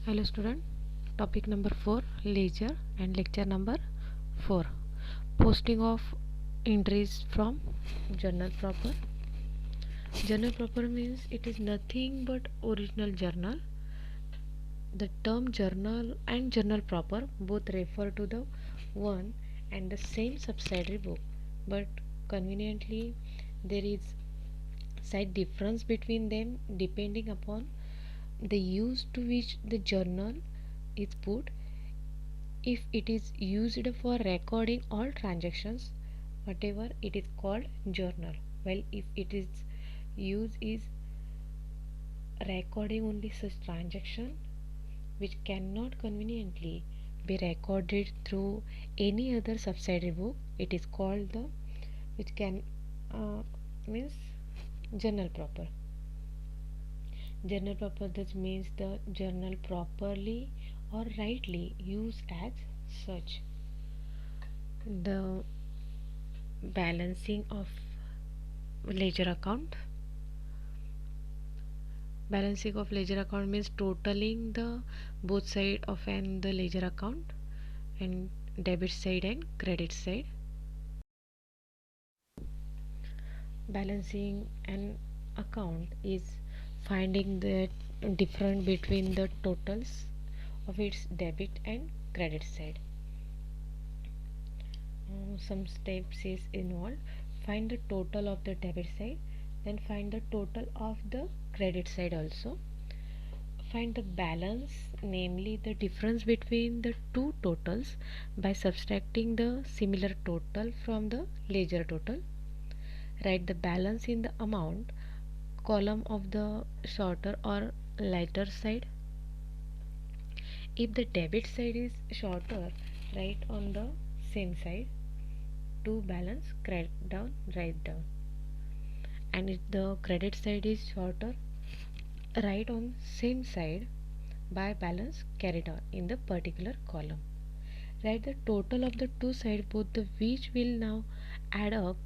Hello student, topic number 4 ledger and lecture number 4 posting of entries from journal proper. Journal proper means it is nothing but original journal. The term journal and journal proper both refer to the one and the same subsidiary book, but conveniently there is slight difference between them depending upon the use to which the journal is put. If it is used for recording all transactions, whatever, it is called journal, while if it is used is recording only such transaction which cannot conveniently be recorded through any other subsidiary book, it is called the which can means journal proper. Journal proper thus means the journal properly or rightly used as such. The balancing of ledger account. Balancing of ledger account means totaling the both side of the ledger account, and debit side and credit side. Balancing an account is finding the difference between the totals of its debit and credit side. Some steps is involved. Find the total of the debit side, then find the total of the credit side also. Find the balance, namely the difference between the two totals, by subtracting the similar total from the ledger total. Write the balance in the amount column of the shorter or lighter side. If the debit side is shorter, write on the same side. To balance, write down. And if the credit side is shorter, write on same side by balance carried on in the particular column. Write the total of the two sides, both the which will now add up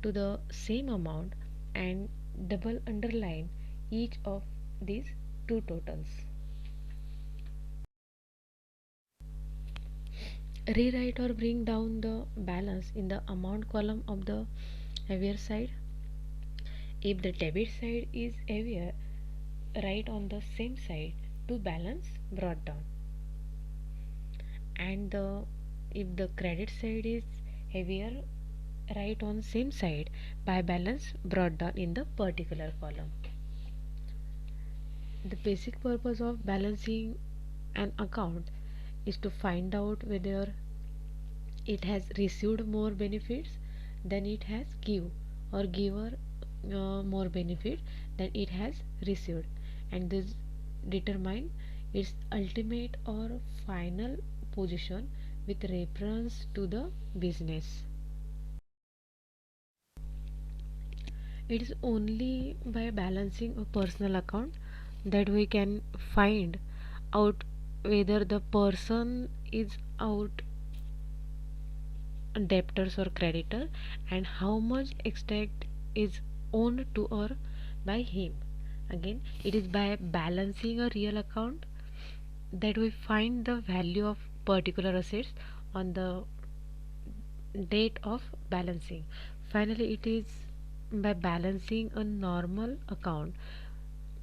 to the same amount, and double underline each of these two totals. Rewrite or bring down the balance in the amount column of the heavier side. If the debit side is heavier, write on the same side to balance brought down. And if the credit side is heavier, write on same side by balance brought down in the particular column. The basic purpose of balancing an account is to find out whether it has received more benefits than it has give, or giver more benefit than it has received, and this determine its ultimate or final position with reference to the business. It is only by balancing a personal account that we can find out whether the person is out debtors or creditor, and how much extract is owned to or by him. Again, it is by balancing a real account that we find the value of particular assets on the date of balancing. Finally, it is by balancing a normal account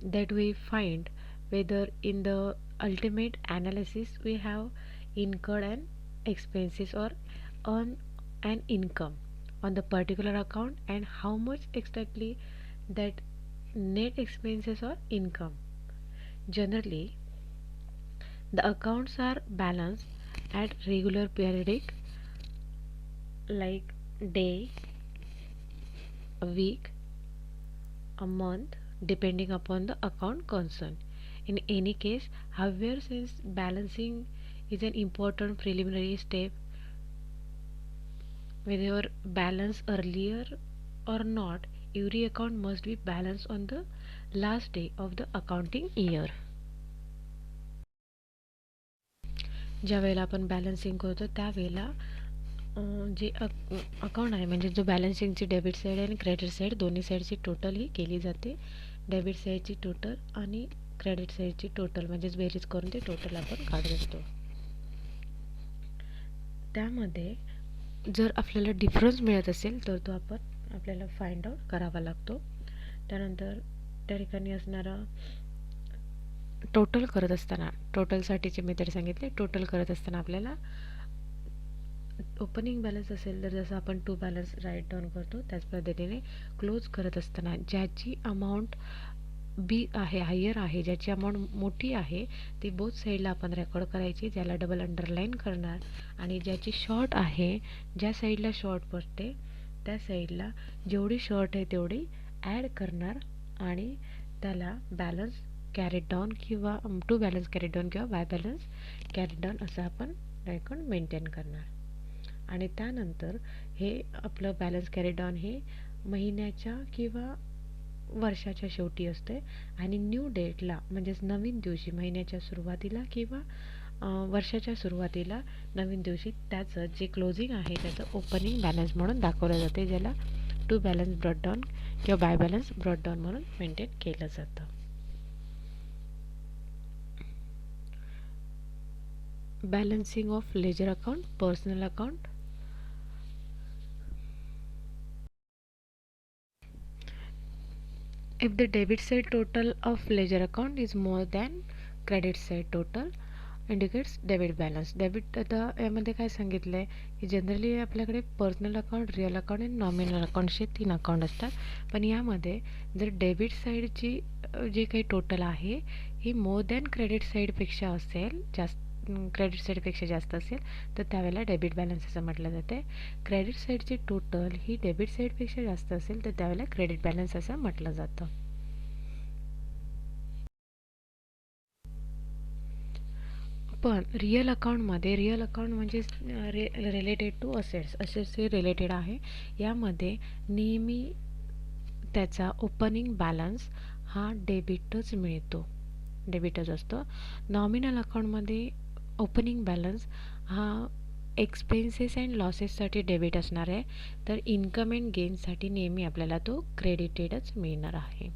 that we find whether in the ultimate analysis we have incurred an expenses or earn an income on the particular account, and how much exactly that net expenses or income. Generally, the accounts are balanced at regular periodic, like day, a week, a month, depending upon the account concerned. In any case, however, since balancing is an important preliminary step, whether balanced earlier or not, every account must be balanced on the last day of the accounting year. ज्या वेळेला आपण balancing करतो त्यावेळेला जे account आहे, म्हणजे जो बॅलन्सिंगची debit side आणि credit side दोन्ही साईडची टोटल ही केली जाते. डेबिट साईडची टोटल आणि क्रेडिट साईडची टोटल म्हणजेच बेरीज करून ते टोटल आपण काढत असतो. त्यामध्ये जर आपल्याला डिफरन्स मिळत असेल तर तो आपल्याला फाइंड आउट करावा लागतो. त्यानंतर त्या ठिकाणी असणारा टोटल करत असताना, टोटलसाठीचे मेथड सांगितले. टोटल करत असताना आपल्याला ओपनिंग बॅलन्स असेल तर जसं आपण टू बॅलन्स राईट डाऊन करतो त्याच पद्धतीने क्लोज करत असताना ज्याची अमाऊंट बी आहे, हायर आहे, ज्याची अमाऊंट मोठी आहे ती बोथ साईडला आपण रेकॉर्ड करायची, ज्याला डबल अंडरलाईन करणार, आणि ज्याची शॉर्ट आहे, ज्या साईडला शॉर्ट पडते त्या साईडला जेवढी शॉर्ट आहे तेवढी ॲड करणार आणि त्याला बॅलन्स कॅरीड डाऊन किंवा टू बॅलन्स कॅरीड डाऊन किंवा बाय बॅलन्स कॅरीड डाऊन असं आपण रेकॉर्ड मेंटेन करणार. आणि त्यानंतर हे आपलं बॅलन्स कॅरीड डाऊन हे महिन्याच्या किंवा वर्षाच्या शेवटी असते आणि न्यू डेटला म्हणजेच नवीन दिवशी महिन्याच्या सुरुवातीला किंवा वर्षाच्या सुरुवातीला नवीन दिवशी त्याचं जे क्लोजिंग आहे त्याचं ओपनिंग बॅलन्स म्हणून दाखवलं जाते, ज्याला टू बॅलन्स ब्रॉट डाऊन किंवा बाय बॅलन्स ब्रॉट डाऊन म्हणून मेंटेन केलं जातं. Balancing of ledger account, personal account. If the debit side total of ledger account is more than credit side total indicates debit balance. Debit आता यामध्ये काय सांगितलं आहे की जनरली आपल्याकडे पर्सनल अकाउंट, रिअल अकाउंट आणि नॉमिनल अकाउंटचे 3 अकाउंट असतात. पण यामध्ये जर डेबिट साईडची जी काही टोटल आहे ही मोर दॅन क्रेडिट साईडपेक्षा असेल, क्रेडिट साईडपेक्षा जास्त असेल तर त्यावेळेला डेबिट बॅलन्स असं म्हटलं जाते. क्रेडिट साईडची टोटल ही डेबिट साईडपेक्षा जास्त असेल तर त्यावेळेला क्रेडिट बॅलन्स असं म्हटलं जातं. पण रिअल अकाउंटमध्ये, रिअल अकाउंट म्हणजे रिलेटेड टू असेट्स, असेट्सशी रिलेटेड आहे. यामध्ये नेहमी त्याचा ओपनिंग बॅलन्स हा डेबिटच मिळतो, डेबिटच असतो. नॉमिनल अकाउंटमध्ये ओपनिंग बॅलन्स हा एक्सपेन्सेस अँड लॉसेससाठी डेबिट असणार आहे, तर इन्कम अँड गेनसाठी नेहमी आपल्याला तो क्रेडिटेडच मिळणार आहे.